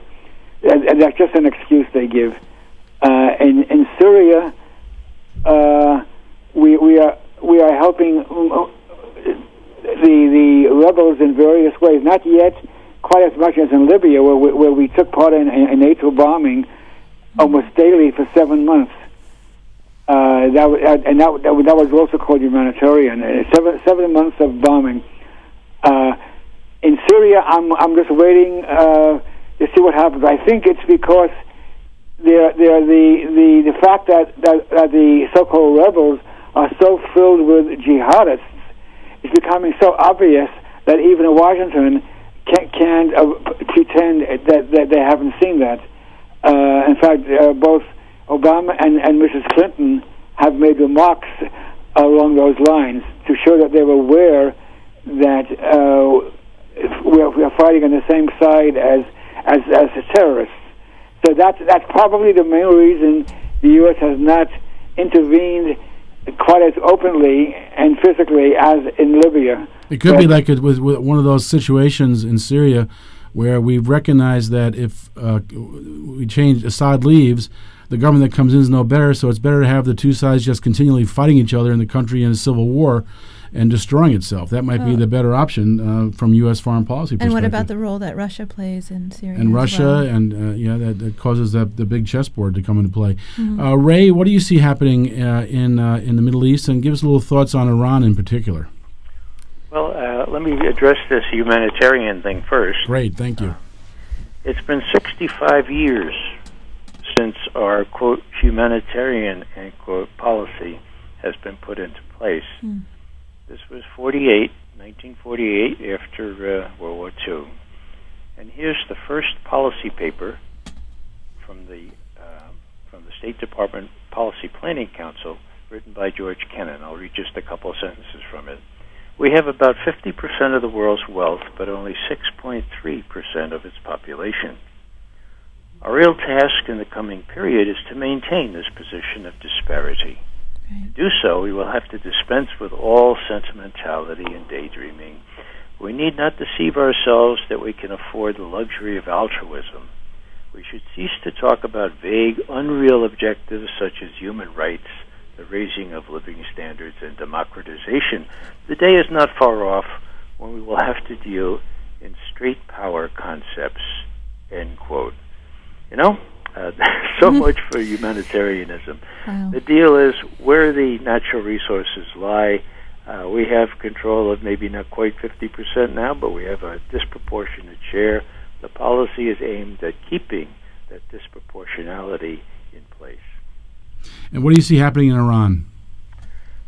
And that's just an excuse they give. In Syria, we are helping the rebels in various ways. Not yet quite as much as in Libya, where we took part in NATO bombing almost daily for 7 months. That was also called humanitarian. 7 months of bombing. In Syria, I'm just waiting to see what happens. I think it's because the fact that the so-called rebels are so filled with jihadists. It's becoming so obvious that even in Washington can't pretend that they haven't seen that. In fact, both Obama and Mrs. Clinton have made remarks along those lines to show that they were aware that we are fighting on the same side as the terrorists. So that's probably the main reason the U.S. has not intervened quite as openly and physically as in Libya. It could be like it with one of those situations in Syria where we've recognized that if we change, Assad leaves, the government that comes in is no better, so it's better to have the two sides just continually fighting each other in the country in a civil war and destroying itself. That might be the better option from U.S. foreign policy perspective. And what about the role that Russia plays in Syria? And Russia, and that causes the big chessboard to come into play. Ray, what do you see happening in the Middle East? And give us a little thoughts on Iran in particular. Well, let me address this humanitarian thing first. Great, thank you. It's been 65 years since our, quote, humanitarian, end quote, policy has been put into place. This was 1948, after World War II. And here's the first policy paper from the State Department Policy Planning Council, written by George Kennan. I'll read just a couple of sentences from it. We have about 50% of the world's wealth, but only 6.3% of its population. Our real task in the coming period is to maintain this position of disparity. To do so, we will have to dispense with all sentimentality and daydreaming. We need not deceive ourselves that we can afford the luxury of altruism. We should cease to talk about vague, unreal objectives such as human rights, the raising of living standards, and democratization. The day is not far off when we will have to deal in straight power concepts, end quote. So much for humanitarianism. Wow. The deal is where the natural resources lie. We have control of maybe not quite 50% now, but we have a disproportionate share. The policy is aimed at keeping that disproportionality in place. And what do you see happening in Iran?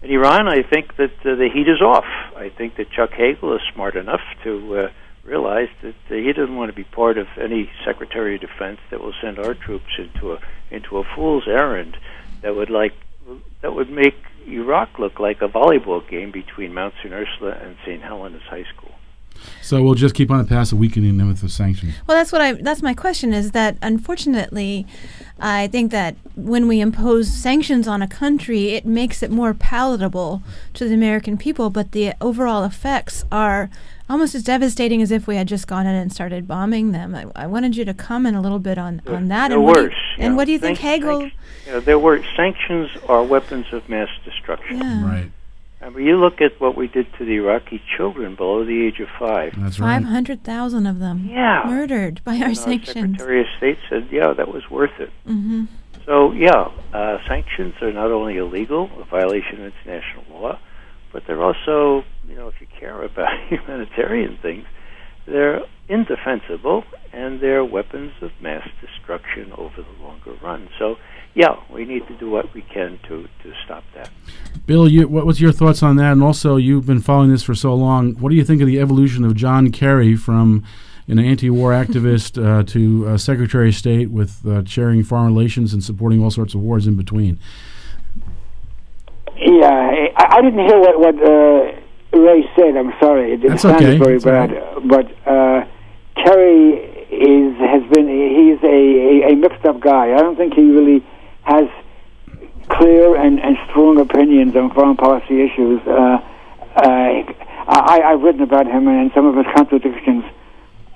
In Iran, I think that the heat is off. I think that Chuck Hagel is smart enough to realize that he doesn't want to be part of any Secretary of Defense that will send our troops into a fool's errand that would make Iraq look like a volleyball game between Mount St. Ursula and St. Helena's High School. So we'll just keep on the path of weakening them with the sanctions. Well, that's my question, is that unfortunately I think that when we impose sanctions on a country, it makes it more palatable to the American people, but the overall effects are almost as devastating as if we had just gone in and started bombing them. I wanted you to comment a little bit on that. They're worse. And what do you think Hagel... There were sanctions are weapons of mass destruction. Yeah. Right. I mean, you look at what we did to the Iraqi children below the age of 5. That's right. 500,000 of them murdered by our sanctions. Secretary of State said, that was worth it. Mm-hmm. So, sanctions are not only illegal, a violation of international law, but they're also, if you care about humanitarian things, they're indefensible, and they're weapons of mass destruction over the longer run. So, we need to do what we can to stop that. Bill, what's your thoughts on that? And also, you've been following this for so long. What do you think of the evolution of John Kerry from an anti-war activist to Secretary of State with chairing foreign relations and supporting all sorts of wars in between? Yeah, I didn't hear what Ray said. I'm sorry. It sounded very bad. But Kerry he's a mixed-up guy. I don't think he really has clear and strong opinions on foreign policy issues. I've written about him and some of his contradictions.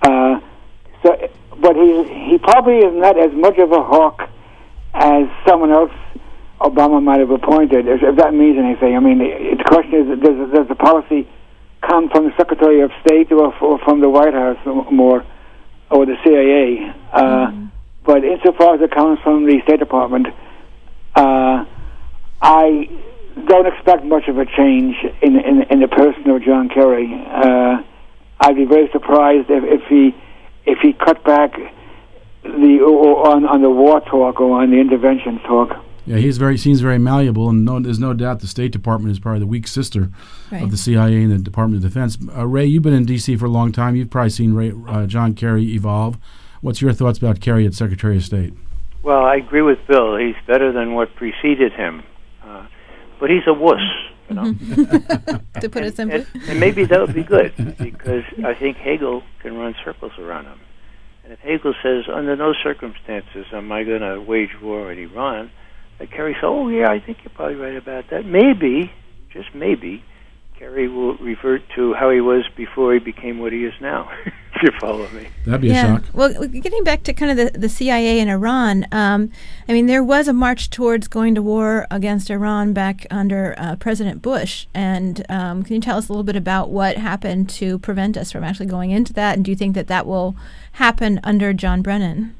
But he probably is not as much of a hawk as someone else Obama might have appointed, if that means anything. I mean, the question is, does the policy come from the Secretary of State or from the White House more, or the CIA? But insofar as it comes from the State Department, I don't expect much of a change in the person of John Kerry. I'd be very surprised if he cut back on the war talk or on the intervention talk. Yeah, seems very malleable, and there's no doubt the State Department is probably the weak sister of the CIA and the Department of Defense. Ray, you've been in D.C. for a long time. You've probably seen John Kerry evolve. What's your thoughts about Kerry as Secretary of State? Well, I agree with Bill. He's better than what preceded him. But he's a wuss, you know. To put it simply. And maybe that would be good, because I think Hagel can run circles around him. And if Hagel says, under no circumstances am I going to wage war in Iran, Kerry says, oh, yeah, I think you're probably right about that. Maybe, just maybe, Kerry will revert to how he was before he became what he is now, if you follow me. That'd be a shock. Well, getting back to kind of the CIA and Iran, I mean, there was a march towards going to war against Iran back under President Bush. And can you tell us a little bit about what happened to prevent us from actually going into that? And do you think that will happen under John Brennan?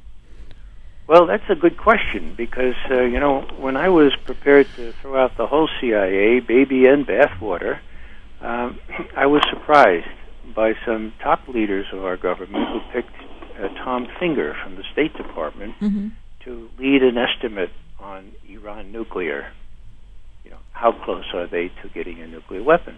Well, that's a good question, because, when I was prepared to throw out the whole CIA, baby and bathwater, I was surprised by some top leaders of our government who picked Tom Finger from the State Department to lead an estimate on Iran nuclear. How close are they to getting a nuclear weapon?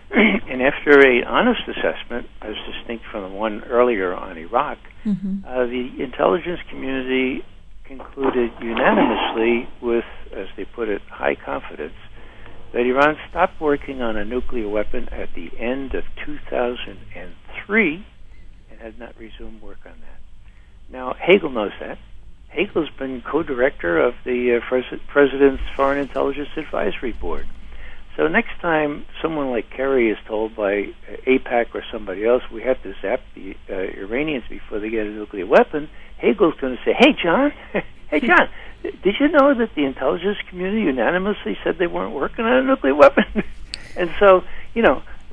And after an honest assessment, as distinct from the one earlier on Iraq, the intelligence community concluded unanimously with, as they put it, high confidence, that Iran stopped working on a nuclear weapon at the end of 2003 and had not resumed work on that. Now, Hagel knows that. Hagel's been co-director of the President's Foreign Intelligence Advisory Board. So next time someone like Kerry is told by AIPAC or somebody else, we have to zap the Iranians before they get a nuclear weapon, Hagel's going to say, hey, John, did you know that the intelligence community unanimously said they weren't working on a nuclear weapon? And so,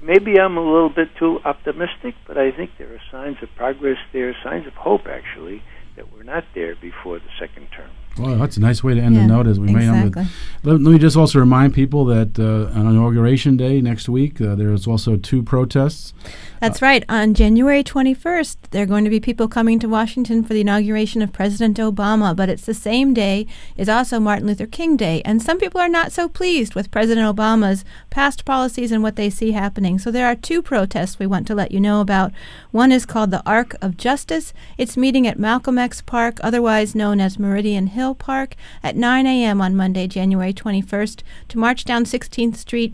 maybe I'm a little bit too optimistic, but I think there are signs of progress there, signs of hope, actually, that were not there before the second term. Well, that's a nice way to end the note, as we may end. Let me just also remind people that on Inauguration Day next week, there's also 2 protests. That's right. On January 21st, there are going to be people coming to Washington for the inauguration of President Obama, but it's the same day is also Martin Luther King Day, and some people are not so pleased with President Obama's past policies and what they see happening. So there are 2 protests we want to let you know about. One is called the Arc of Justice. It's meeting at Malcolm X Park, otherwise known as Meridian Hill Park, at 9 a.m. on Monday, January 21st, to march down 16th Street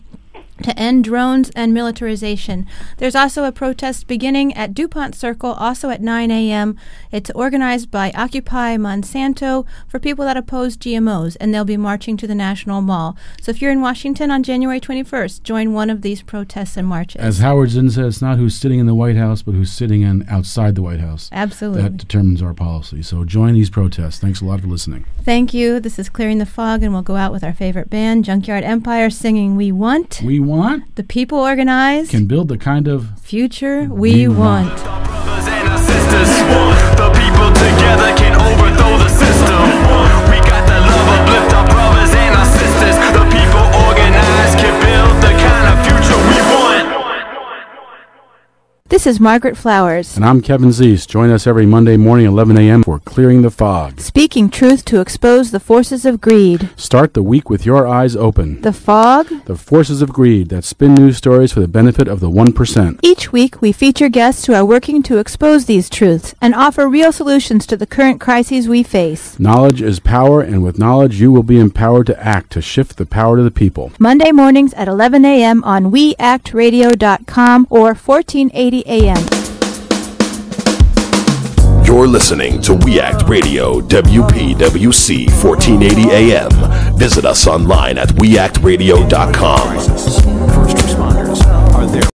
to end drones and militarization. There's also a protest beginning at DuPont Circle, also at 9 a.m. It's organized by Appoi Monsanto for people that oppose GMOs, and they'll be marching to the National Mall. So if you're in Washington on January 21st, join one of these protests and marches. As Howard Zinn said, it's not who's sitting in the White House, but who's sitting outside the White House. Absolutely. That determines our policy. So join these protests. Thanks a lot for listening. Thank you. This is Clearing the Fog, and we'll go out with our favorite band, Junkyard Empire, singing We Want. We want. The people organized can build the kind of future we want. Our brothers and our sisters, the people together can overthrow the system. We got the love, uplift our brothers and our sisters. The people organized can build the kind of future we want. This is Margaret Flowers. And I'm Kevin Zeese. Join us every Monday morning at 11 a.m. for Clearing the Fog. Speaking truth to expose the forces of greed. Start the week with your eyes open. The fog. The forces of greed that spin news stories for the benefit of the 1%. Each week we feature guests who are working to expose these truths and offer real solutions to the current crises we face. Knowledge is power, and with knowledge you will be empowered to act to shift the power to the people. Monday mornings at 11 a.m. on weactradio.com or 1480 a.m. You're listening to We Act Radio, WPWC 1480 AM. Visit us online at weactradio.com.